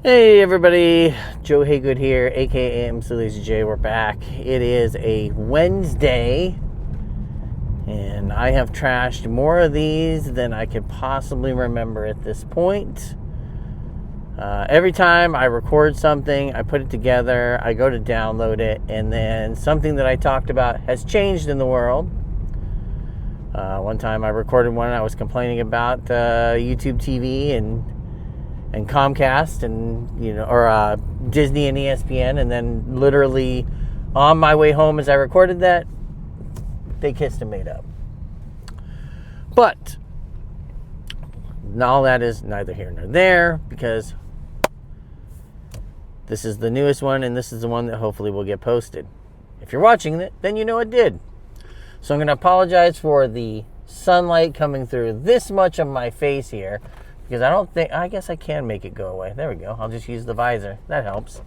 Hey everybody, Joe Haygood here, aka mclazyj. We're back. It is a Wednesday, and I have trashed more of these than I could possibly remember at this point. Every time I record something, I put it together, I go to download it, and then something that I talked about has changed in the world. One time I recorded one, I was complaining about YouTube TV and Comcast and or Disney and ESPN, and then literally on my way home as I recorded that, they kissed and made up. But all that is neither here nor there, because this is the newest one, and this is the one that hopefully will get posted. If you're watching it, then you know it did. So I'm going to apologize for the sunlight coming through this much of my face here, because I guess I can make it go away. There we go. I'll just use the visor. That helps.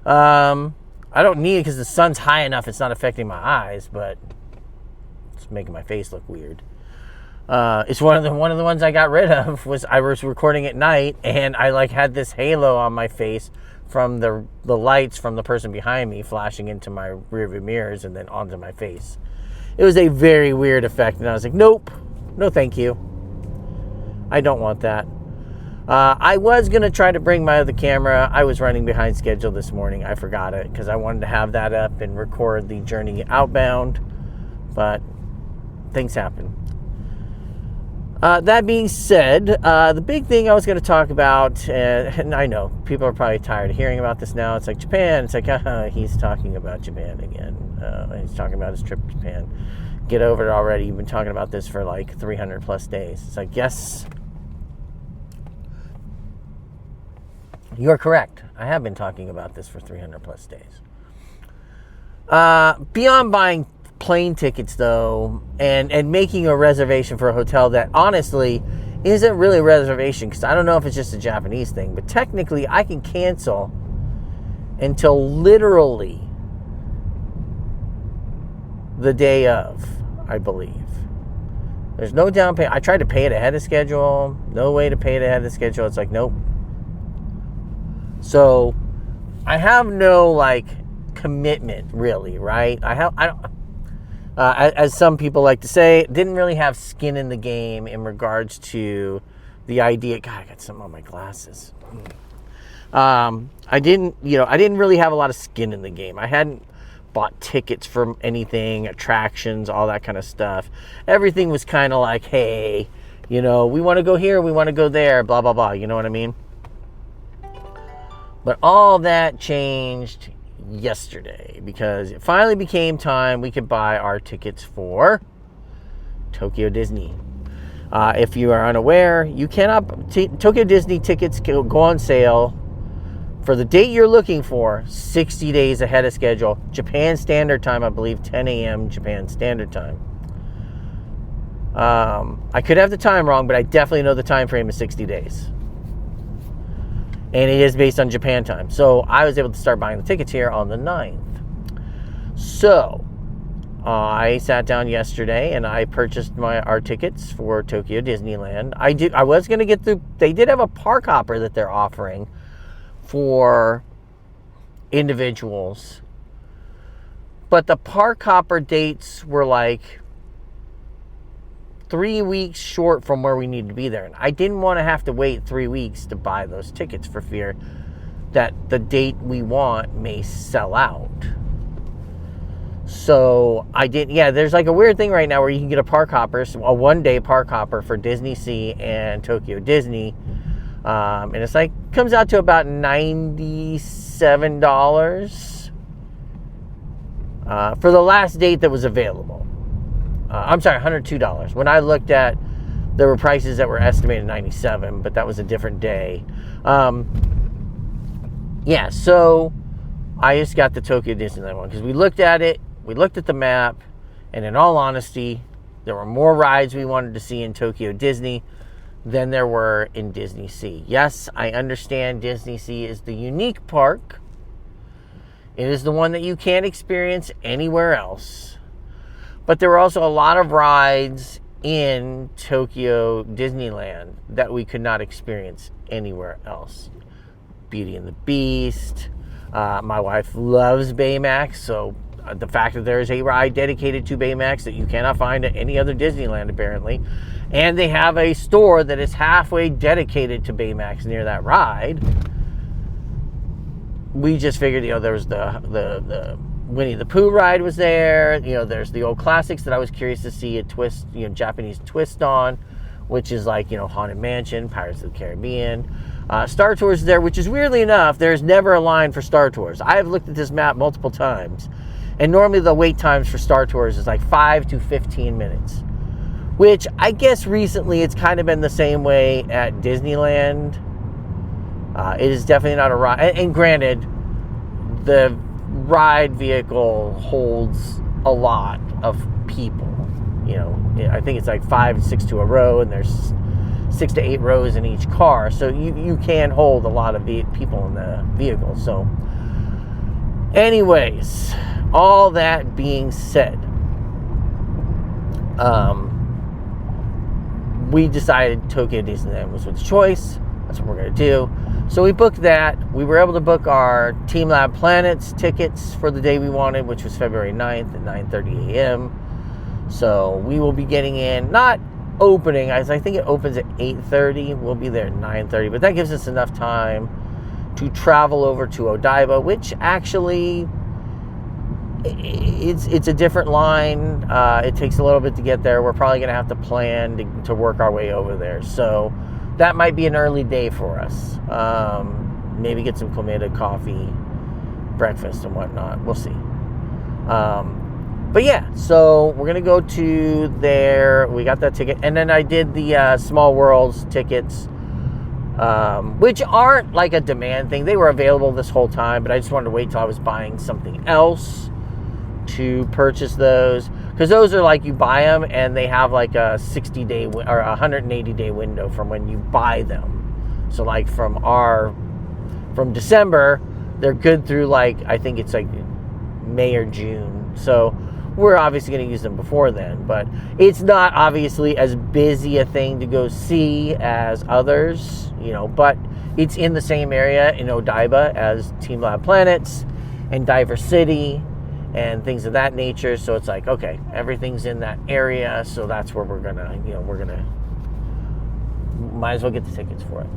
I don't need it because the sun's high enough it's not affecting my eyes, but it's making my face look weird. It's one of the ones I got rid of. I was recording at night, and I had this halo on my face from the lights from the person behind me flashing into my rearview mirrors and then onto my face. It was a very weird effect, and I was like, nope, no thank you. I don't want that. I was going to try to bring my other camera. I was running behind schedule this morning. I forgot it because I wanted to have that up and record the journey outbound, but things happen. That being said, the big thing I was going to talk about, and I know people are probably tired of hearing about this now. It's like Japan. It's like, he's talking about Japan again. He's talking about his trip to Japan. Get over it already. You've been talking about this for like 300 plus days. It's like, yes, you're correct. I have been talking about this for 300 plus days. Beyond buying plane tickets, though, and making a reservation for a hotel that honestly isn't really a reservation, because I don't know if it's just a Japanese thing, but technically I can cancel until literally the day of, I believe. There's no down payment. I tried to pay it ahead of schedule. No way to pay it ahead of schedule. It's like, nope. So I have no commitment really, right? As some people like to say, didn't really have skin in the game in regards to the idea. God, I got something on my glasses. I didn't really have a lot of skin in the game. I hadn't bought tickets for anything, attractions, all that kind of stuff. Everything was kind of like, hey, we want to go here, we want to go there, blah, blah, blah. You know what I mean? But all that changed yesterday because it finally became time we could buy our tickets for Tokyo Disney. If you are unaware, you cannot. Tokyo Disney tickets go on sale for the date you're looking for 60 days ahead of schedule. Japan Standard Time, I believe, 10 a.m. Japan Standard Time. I could have the time wrong, but I definitely know the time frame is 60 days. And it is based on Japan time. So I was able to start buying the tickets here on the 9th. So I sat down yesterday and I purchased our tickets for Tokyo Disneyland. I was going to get they did have a park hopper that they're offering for individuals. But the park hopper dates were like 3 weeks short from where we need to be there. And I didn't want to have to wait 3 weeks to buy those tickets for fear that the date we want may sell out. So I didn't. Yeah, there's a weird thing right now where you can get a park hopper, a one-day park hopper for Disney Sea and Tokyo Disney. And it's comes out to about $97 for the last date that was available. I'm sorry, $102. When I looked at, there were prices that were estimated $97, but that was a different day. So I just got the Tokyo Disneyland one because we looked at it, we looked at the map, and in all honesty, there were more rides we wanted to see in Tokyo Disney than there were in Disney Sea. Yes, I understand Disney Sea is the unique park. It is the one that you can't experience anywhere else. But there were also a lot of rides in Tokyo Disneyland that we could not experience anywhere else. Beauty and the Beast. My wife loves Baymax, so the fact that there is a ride dedicated to Baymax that you cannot find at any other Disneyland apparently, and they have a store that is halfway dedicated to Baymax near that ride, we just figured, there was the Winnie the Pooh ride was there. There's the old classics that I was curious to see a twist, Japanese twist on, which is like, Haunted Mansion, Pirates of the Caribbean. Star Tours is there, which is weirdly enough, there's never a line for Star Tours. I have looked at this map multiple times, and normally the wait times for Star Tours is like 5 to 15 minutes, which I guess recently it's kind of been the same way at Disneyland. It is definitely not a ride. And granted, the ride vehicle holds a lot of people. I think it's like 5 and 6 to a row, and there's 6 to 8 rows in each car, so you can hold a lot of people in the vehicle. So anyways, all that being said, we decided Tokyo Disneyland was the choice. That's what we're going to do. So we booked that. We were able to book our Team Lab Planets tickets for the day we wanted, which was February 9th at 9:30 a.m. So we will be getting in, not opening, as I think it opens at 8:30. We'll be there at 9:30, but that gives us enough time to travel over to Odaiba, which actually it's a different line. It takes a little bit to get there. We're probably going to have to plan to work our way over there. So that might be an early day for us. Maybe get some Komeda coffee, breakfast, and whatnot. We'll see. But yeah, so we're going to go to there. We got that ticket. And then I did the Small Worlds tickets, which aren't like a demand thing. They were available this whole time, but I just wanted to wait till I was buying something else to purchase those. Because those are like you buy them and they have like a 60-day or 180-day window from when you buy them. So like from December, they're good through like, I think it's like May or June. So we're obviously going to use them before then, but it's not obviously as busy a thing to go see as others, but it's in the same area in Odaiba as Team Lab Planets and Diver City and things of that nature. So it's like, okay, everything's in that area, so that's where we're gonna might as well get the tickets for it.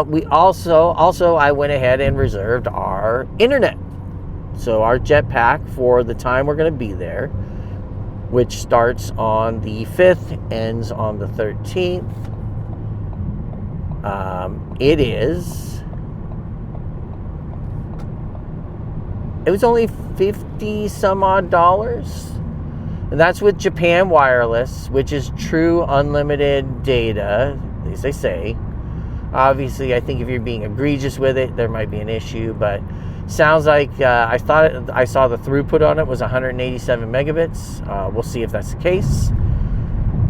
We also I went ahead and reserved our internet. So our jetpack for the time we're going to be there, which starts on the 5th, ends on the 13th. It was only $50 some odd, and that's with Japan Wireless, which is true unlimited data, at least they say. Obviously, I think if you're being egregious with it, there might be an issue, but sounds like I saw the throughput on it was 187 megabits. We'll see if that's the case.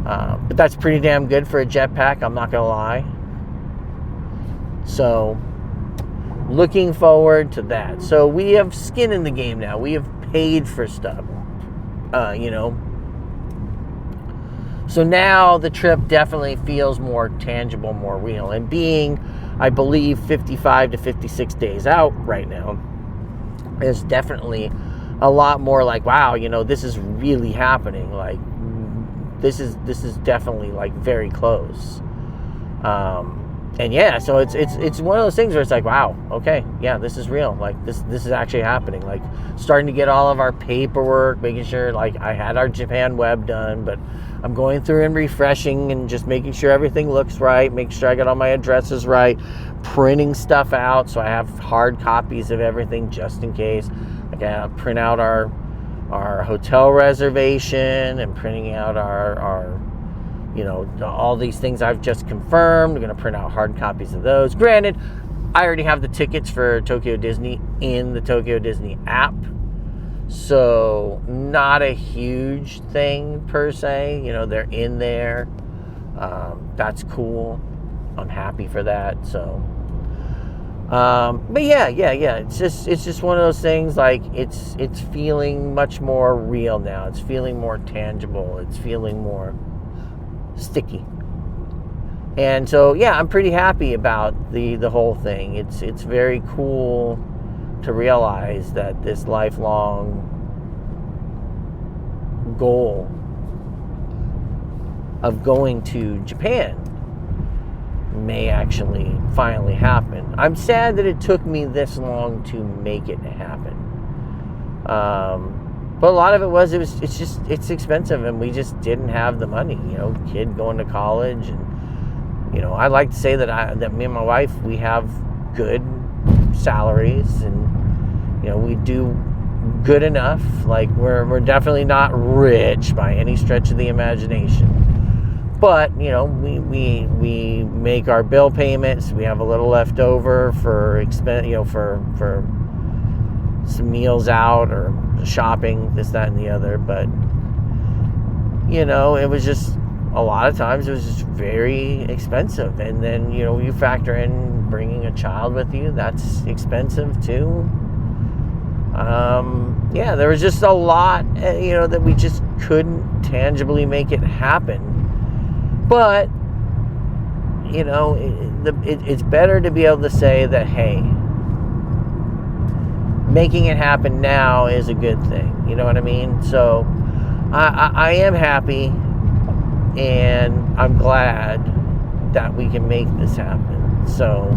But that's pretty damn good for a jetpack, I'm not going to lie. So, looking forward to that. So, we have skin in the game now. We have paid for stuff, So now the trip definitely feels more tangible, more real. And being, I believe, 55 to 56 days out right now is definitely a lot more like, wow, this is really happening. Like, this is definitely like very close. And yeah, so it's one of those things where it's like, wow, okay, yeah, this is real. Like this is actually happening. Like starting to get all of our paperwork, making sure like I had our Japan web done, but I'm going through and refreshing and just making sure everything looks right, making sure I got all my addresses right, printing stuff out so I have hard copies of everything just in case. I gotta print out our hotel reservation and printing out our all these things I've just confirmed. I'm going to print out hard copies of those. Granted, I already have the tickets for Tokyo Disney in the Tokyo Disney app. So, not a huge thing per se. They're in there. That's cool. I'm happy for that. So, but yeah. It's just one of those things. Like it's feeling much more real now. It's feeling more tangible. It's feeling more sticky. And so, yeah, I'm pretty happy about the whole thing. It's very cool to realize that this lifelong goal of going to Japan may actually finally happen. I'm sad that it took me this long to make it happen. But a lot of it's expensive, and we just didn't have the money. Kid going to college, and I like to say that me and my wife, we have good salaries, and we do good enough. Like we're definitely not rich by any stretch of the imagination. But, we make our bill payments. We have a little left over for for some meals out or shopping, this, that, and the other. But, it was just, a lot of times it was just very expensive. And then, you factor in bringing a child with you. That's expensive too. There was just a lot, that we just couldn't tangibly make it happen. But, it's better to be able to say that, hey, making it happen now is a good thing. You know what I mean? So I am happy, and I'm glad that we can make this happen. So,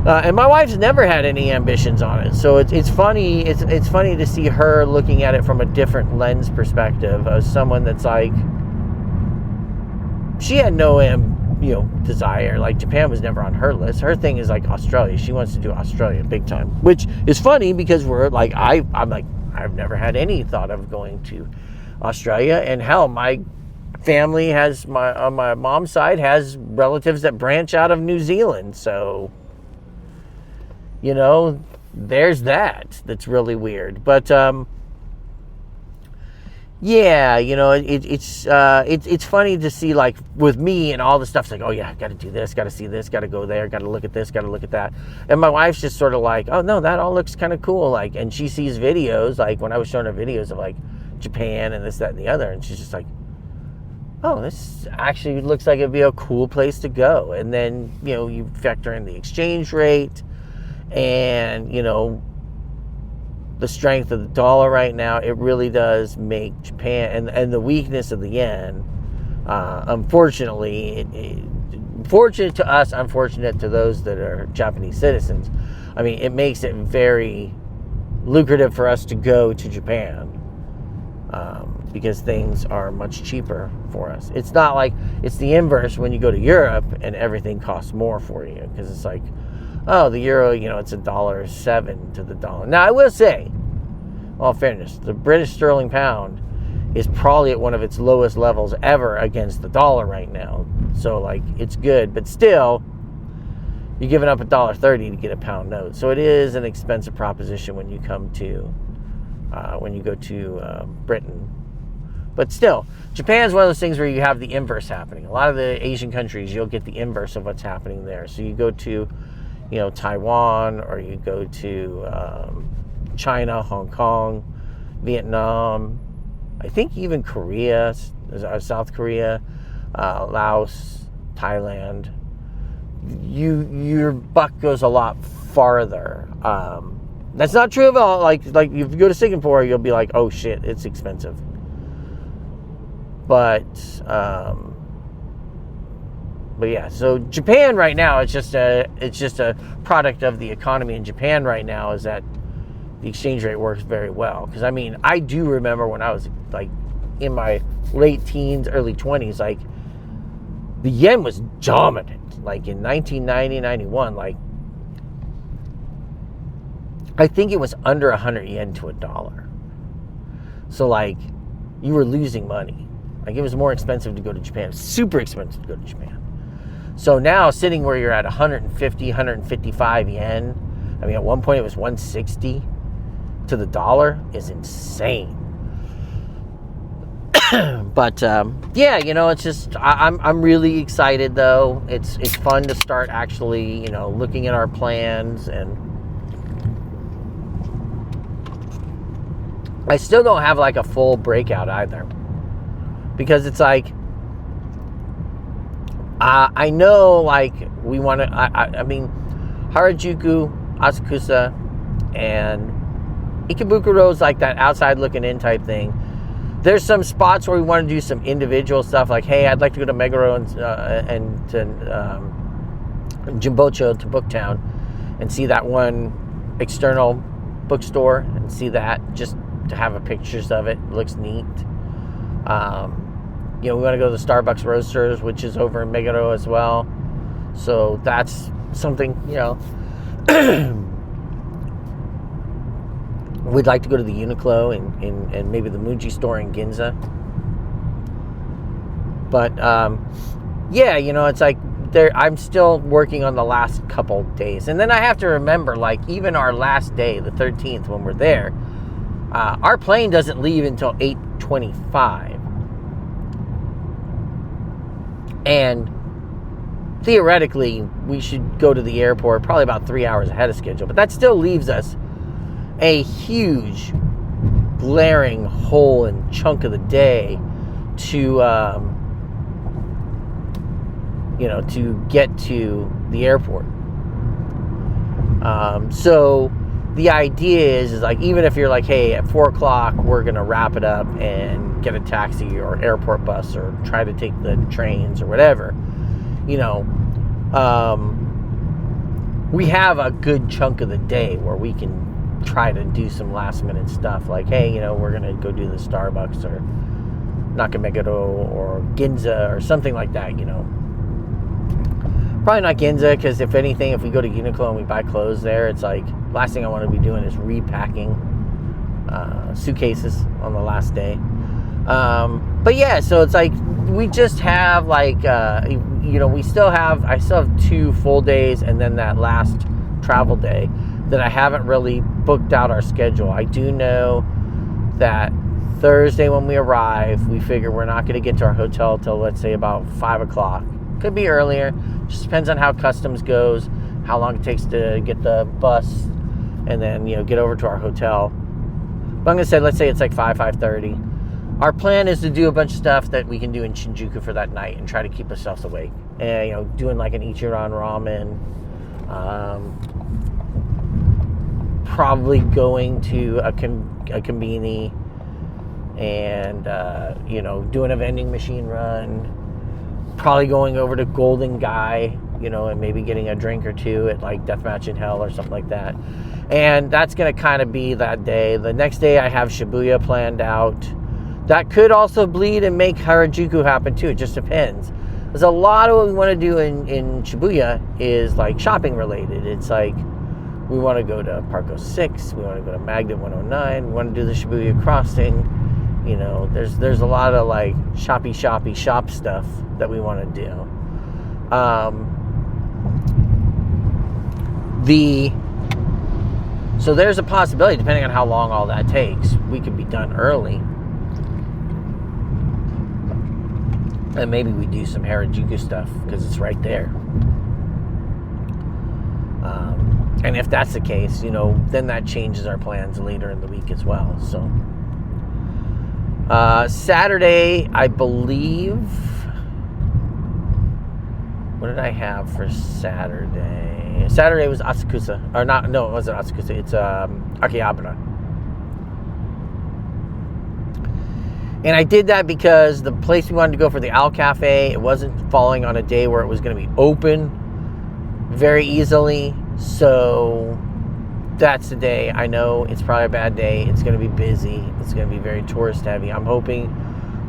and my wife's never had any ambitions on it. So it's funny. It's funny to see her looking at it from a different lens perspective, as someone that's like, she had no desire. Like, Japan was never on her list. Her thing is like Australia. She wants to do Australia big time, which is funny because we're like, I'm like, I've never had any thought of going to Australia. And hell, my family has, on my mom's side, has relatives that branch out of New Zealand. So, there's that's really weird. But yeah, it's funny to see, like, with me and all the stuff. It's like, oh yeah, got to do this, got to see this, got to go there, got to look at this, got to look at that. And my wife's just sort of like, oh no, that all looks kind of cool. Like, and she sees videos, like when I was showing her videos of like Japan and this, that, and the other, and she's just like, oh, this actually looks like it'd be a cool place to go. And then, you factor in the exchange rate and, the strength of the dollar right now. It really does make Japan, and the weakness of the yen, unfortunately, fortunate to us, unfortunate to those that are Japanese citizens. I mean, it makes it very lucrative for us to go to Japan, because things are much cheaper for us. It's not like, it's the inverse when you go to Europe and everything costs more for you, because it's like, oh, the euro, it's $1.07 to the dollar. Now, I will say, all fairness, the British sterling pound is probably at one of its lowest levels ever against the dollar right now. So, like, it's good, but still, you're giving up $1.30 to get a pound note. So it is an expensive proposition when you come to, when you go to Britain. But still, Japan's one of those things where you have the inverse happening. A lot of the Asian countries, you'll get the inverse of what's happening there. So you go to, Taiwan, or you go to China, Hong Kong, Vietnam, I think even Korea, South Korea, Laos, Thailand. Your buck goes a lot farther. That's not true of all. Like if you go to Singapore, you'll be like, oh shit, it's expensive. But yeah, so Japan right now, it's just a product of the economy in Japan right now, is that the exchange rate works very well. Because, I mean, I do remember when I was, like, in my late teens, early 20s, like, the yen was dominant. Like, in 1990, 91, like, I think it was under 100 yen to $1. So, like, you were losing money. Like, it was more expensive to go to Japan. Super expensive to go to Japan. So now, sitting where you're at 150, 155 yen, I mean, at one point it was 160 to the dollar, is insane. But yeah, it's just, I'm really excited though. It's fun to start actually, looking at our plans. And I still don't have like a full breakout either, because it's like, I know, like, we want to, I mean, Harajuku, Asakusa, and Ikebukuro is like that outside looking in type thing. There's some spots where we want to do some individual stuff, like, hey, I'd like to go to Meguro and to Jimbocho, to Booktown, and see that one external bookstore and see that, just to have pictures of it. It looks neat. We want to go to the Starbucks Roasters, which is over in Meguro as well. So that's something, we'd like to go to the Uniqlo and maybe the Muji store in Ginza. But, it's like I'm still working on the last couple days. And then I have to remember, like, even our last day, the 13th, when we're there, our plane doesn't leave until 8:25. And theoretically, we should go to the airport probably about 3 hours ahead of schedule. But that still leaves us a huge, glaring hole and chunk of the day to, to get to the airport. So the idea is like, even if you're like, hey, at 4 o'clock, we're going to wrap it up and get a taxi or airport bus or try to take the trains or whatever, we have a good chunk of the day where we can try to do some last minute stuff. Like, hey, we're going to go do the Starbucks or Nakameguro or Ginza or something like that, Probably not Ginza, because if anything, if we go to Uniqlo and we buy clothes there, it's like, last thing I want to be doing is repacking suitcases on the last day. But yeah, so it's like, we just have like, I still have 2 full days and then that last travel day that I haven't really booked out our schedule. I do know that Thursday when we arrive, we figure we're not going to get to our hotel till, let's say, about 5 o'clock. Could be earlier. Just depends on how customs goes, how long it takes to get the bus, and then, get over to our hotel. But I'm going to say, let's say it's like 5:30. Our plan is to do a bunch of stuff that we can do in Shinjuku for that night and try to keep ourselves awake. And, doing like an Ichiran ramen. Probably going to a konbini and, doing a vending machine run. Probably going over to Golden Guy, and maybe getting a drink or two at like Deathmatch in Hell or something like that. And that's going to kind of be that day. The next day I have Shibuya planned out. That could also bleed and make Harajuku happen too. It just depends. There's a lot of what we want to do in Shibuya is like shopping related. It's like we want to go to Parko 6. We want to go to Magnet 109. We want to do the Shibuya crossing. There's a lot of like shoppy shop stuff that we want to do. So there's a possibility, depending on how long all that takes, we could be done early. And maybe we do some Harajuku stuff because it's right there. And if that's the case, then that changes our plans later in the week as well. So Saturday, I believe. What did I have for Saturday? Saturday was Asakusa. Or not, no, it wasn't Asakusa. It's Akihabara. And I did that because the place we wanted to go for the Owl Cafe, it wasn't falling on a day where it was going to be open very easily. So that's the day. I know it's probably a bad day. It's going to be busy. It's going to be very tourist heavy. I'm hoping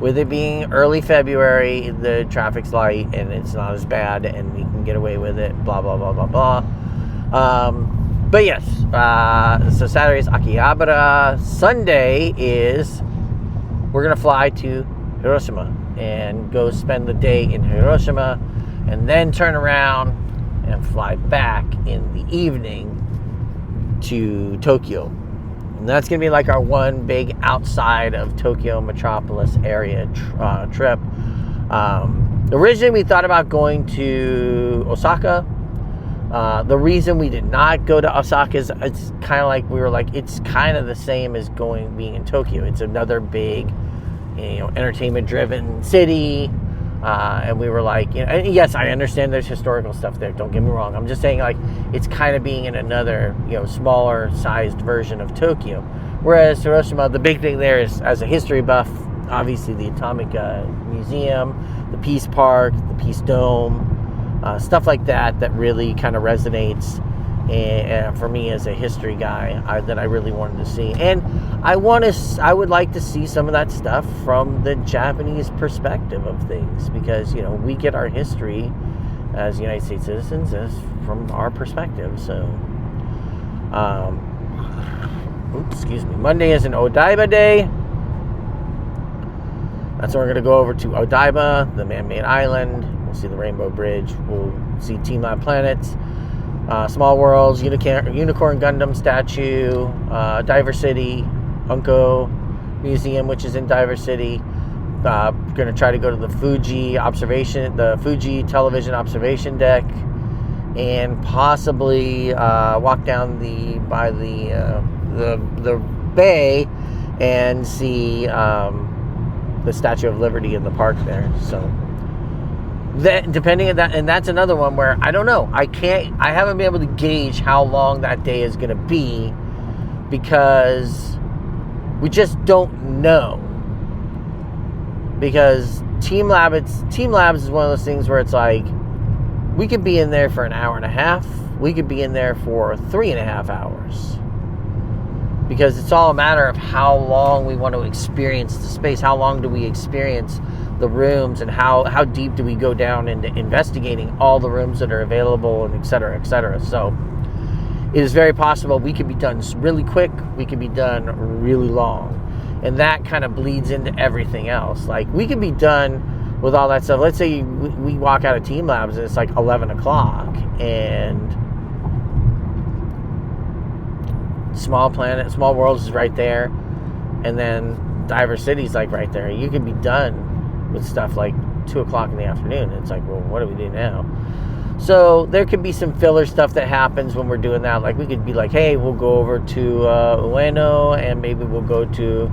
with it being early February, the traffic's light and it's not as bad and we can get away with it, blah, blah, blah, blah, blah. But yes, so Saturday is Akihabara. Sunday is we're going to fly to Hiroshima and go spend the day in Hiroshima and then turn around and fly back in the evening to Tokyo. And that's going to be like our one big outside of Tokyo metropolis area trip. Originally, we thought about going to Osaka. The reason we did not go to Osaka is it's kind of like we were like, it's kind of the same as being in Tokyo. It's another big, entertainment-driven city. And we were like, and yes, I understand there's historical stuff there. Don't get me wrong. I'm just saying, like, it's kind of being in another, smaller sized version of Tokyo. Whereas Hiroshima, the big thing there is, as a history buff, obviously the Atomic Museum, the Peace Park, the Peace Dome, stuff like that really kind of resonates. And for me as a history guy, that I really wanted to see. And I would like to see some of that stuff from the Japanese perspective of things, because, we get our history as United States citizens as from our perspective. So, excuse me. Monday is an Odaiba day. That's when we're going to go over to Odaiba, the man-made island. We'll see the Rainbow Bridge. We'll see Team Lab Planets. Small Worlds, Unicorn Gundam statue, Diver City, Unko Museum, which is in Diver City. Going to try to go to the Fuji television observation deck, and possibly walk down by the bay and see the Statue of Liberty in the park there. So. Depending on that, and that's another one where I don't know. I haven't been able to gauge how long that day is going to be, because we just don't know. Because Team Labs is one of those things where it's like, we could be in there for an hour and a half. We could be in there for 3.5 hours. Because it's all a matter of how long we want to experience the space. How long do we experience the rooms, and how deep do we go down into investigating all the rooms that are available, and et cetera, et cetera. So it is very possible we could be done really quick, we could be done really long, and that kind of bleeds into everything else. Like, we could be done with all that stuff. Let's say we walk out of Team Labs and it's like 11 o'clock, and Small Worlds is right there, and then Diver City's like right there. You could be done with stuff like 2 o'clock in the afternoon. It's like, well, what do we do now? So there could be some filler stuff that happens when we're doing that. Like, we could be like, hey, we'll go over to Ueno, and maybe we'll go to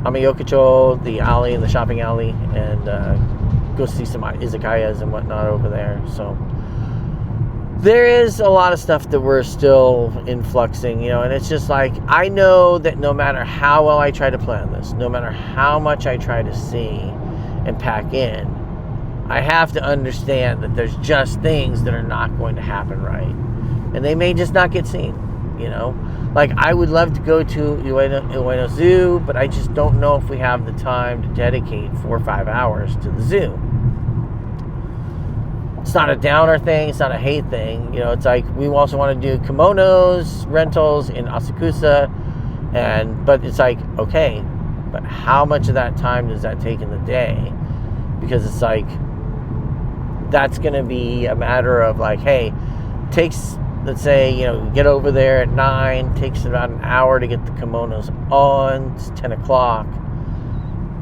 Amayokucho, the alley, the shopping alley, and go see some izakayas and whatnot over there. So there is a lot of stuff that we're still influxing, and it's just like, I know that no matter how well I try to plan this, no matter how much I try to see and pack in, I have to understand that there's just things that are not going to happen right. And they may just not get seen, Like, I would love to go to Ueno Zoo, but I just don't know if we have the time to dedicate 4 or 5 hours to the zoo. It's not a downer thing. It's not a hate thing. It's like, we also want to do kimonos rentals in Asakusa, but it's like, okay, but how much of that time does that take in the day? Because it's like, that's going to be a matter of like, hey, takes, let's say, get over there at 9, takes about an hour to get the kimonos on. It's 10 o'clock.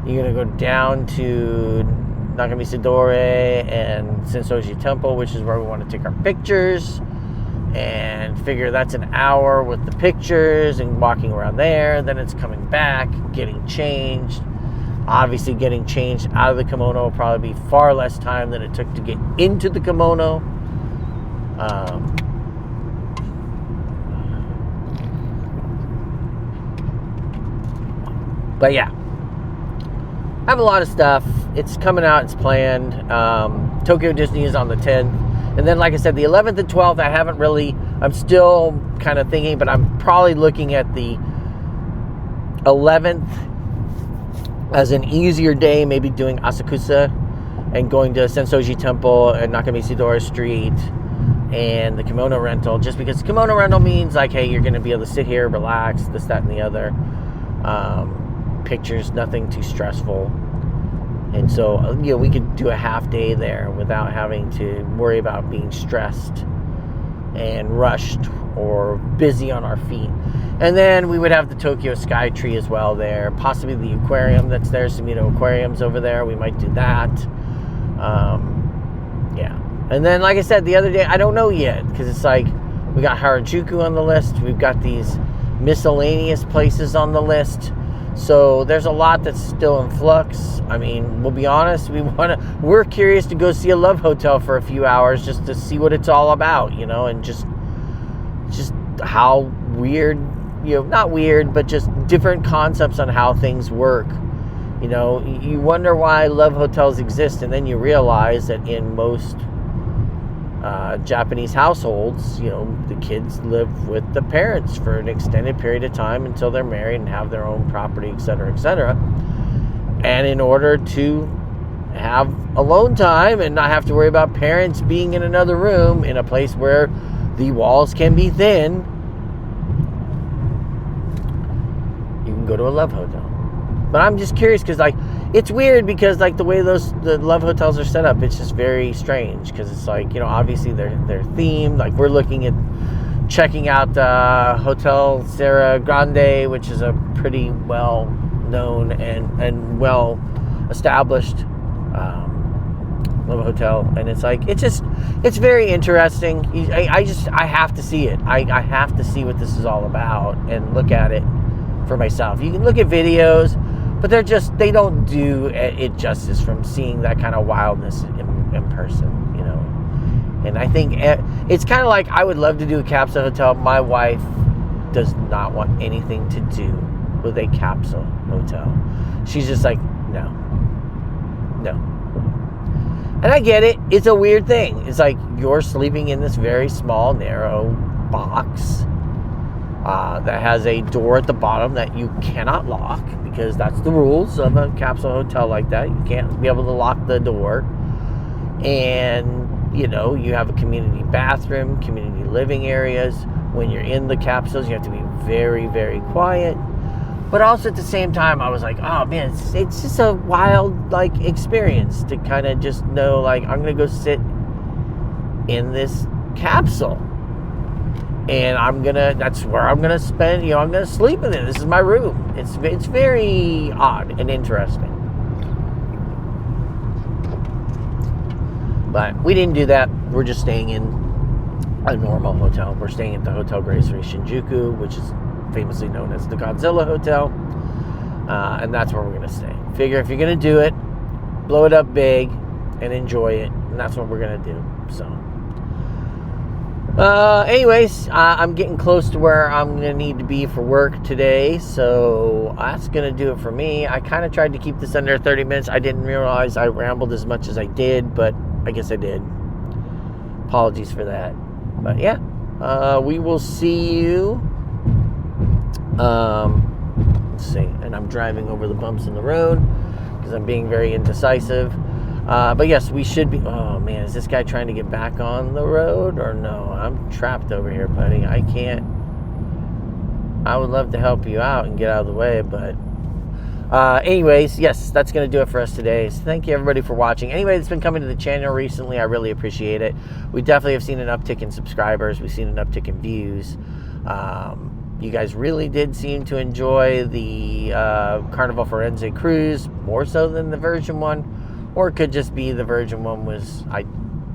You're going to go down to Nakamisidore and Sensoji Temple, which is where we want to take our pictures, and figure that's an hour with the pictures and walking around there. Then it's coming back, getting changed. Obviously, getting changed out of the kimono will probably be far less time than it took to get into the kimono. But yeah, I have a lot of stuff. It's coming out. It's planned. Tokyo Disney is on the 10th. And then, like I said, the 11th and 12th, I'm still kind of thinking, but I'm probably looking at the 11th as an easier day, maybe doing Asakusa and going to Sensoji Temple and Nakamisidora Street and the kimono rental, just because kimono rental means like, hey, you're going to be able to sit here, relax, this, that, and the other. Pictures, nothing too stressful. And so, we could do a half day there without having to worry about being stressed and rushed or busy on our feet. And then we would have the Tokyo Sky Tree as well there, possibly the aquarium that's there, Sumito Aquarium's over there. We might do that. Yeah. And then, like I said, the other day, I don't know yet, because it's like, we got Harajuku on the list. We've got these miscellaneous places on the list. So there's a lot that's still in flux. I mean, we'll be honest, we're curious to go see a love hotel for a few hours just to see what it's all about, and just how weird, not weird, but just different concepts on how things work. You wonder why love hotels exist, and then you realize that in most Japanese households, the kids live with the parents for an extended period of time until they're married and have their own property, etc., etc. And in order to have alone time and not have to worry about parents being in another room in a place where the walls can be thin, you can go to a love hotel. But I'm just curious because, it's weird because, the way the love hotels are set up, it's just very strange because it's obviously they're themed. We're looking at checking out Hotel Serra Grande, which is a pretty well-known and well-established love hotel. And it's very interesting. I have to see it. I have to see what this is all about and look at it for myself. You can look at videos, but they don't do it justice from seeing that kind of wildness in person, And I think it's kind of like I would love to do a capsule hotel. My wife does not want anything to do with a capsule hotel. She's just like, no. And I get it. It's a weird thing. It's like you're sleeping in this very small, narrow box that has a door at the bottom that you cannot lock, because that's the rules of a capsule hotel like that. You can't be able to lock the door. And, you have a community bathroom, community living areas. When you're in the capsules, you have to be very, very quiet. But also at the same time, I was like, oh man, it's just a wild, experience to kind of just know, I'm going to go sit in this capsule. And that's where I'm gonna spend, I'm gonna sleep in it. This is my room. It's very odd and interesting. But we didn't do that. We're just staying in a normal hotel. We're staying at the Hotel Gracery Shinjuku, which is famously known as the Godzilla Hotel. And that's where we're gonna stay. Figure if you're gonna do it, blow it up big and enjoy it. And that's what we're gonna do. So. Anyways, I'm getting close to where I'm going to need to be for work today, so that's going to do it for me. I kind of tried to keep this under 30 minutes. I didn't realize I rambled as much as I did, but I guess I did. Apologies for that. But yeah, we will see you. Let's see, and I'm driving over the bumps in the road because I'm being very indecisive. But yes, we should be. Oh man, is this guy trying to get back on the road or no? I'm trapped over here, buddy. I can't. I would love to help you out and get out of the way, but anyways, yes, that's going to do it for us today. So thank you everybody for watching. Anybody that's been coming to the channel recently, I really appreciate it. We definitely have seen an uptick in subscribers. We've seen an uptick in views. You guys really did seem to enjoy the Carnival Forense cruise more so than the Virgin one. Or it could just be the Virgin one I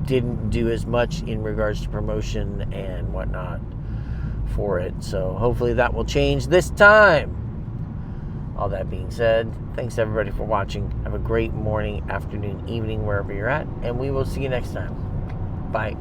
didn't do as much in regards to promotion and whatnot for it. So hopefully that will change this time. All that being said, thanks everybody for watching. Have a great morning, afternoon, evening, wherever you're at. And we will see you next time. Bye.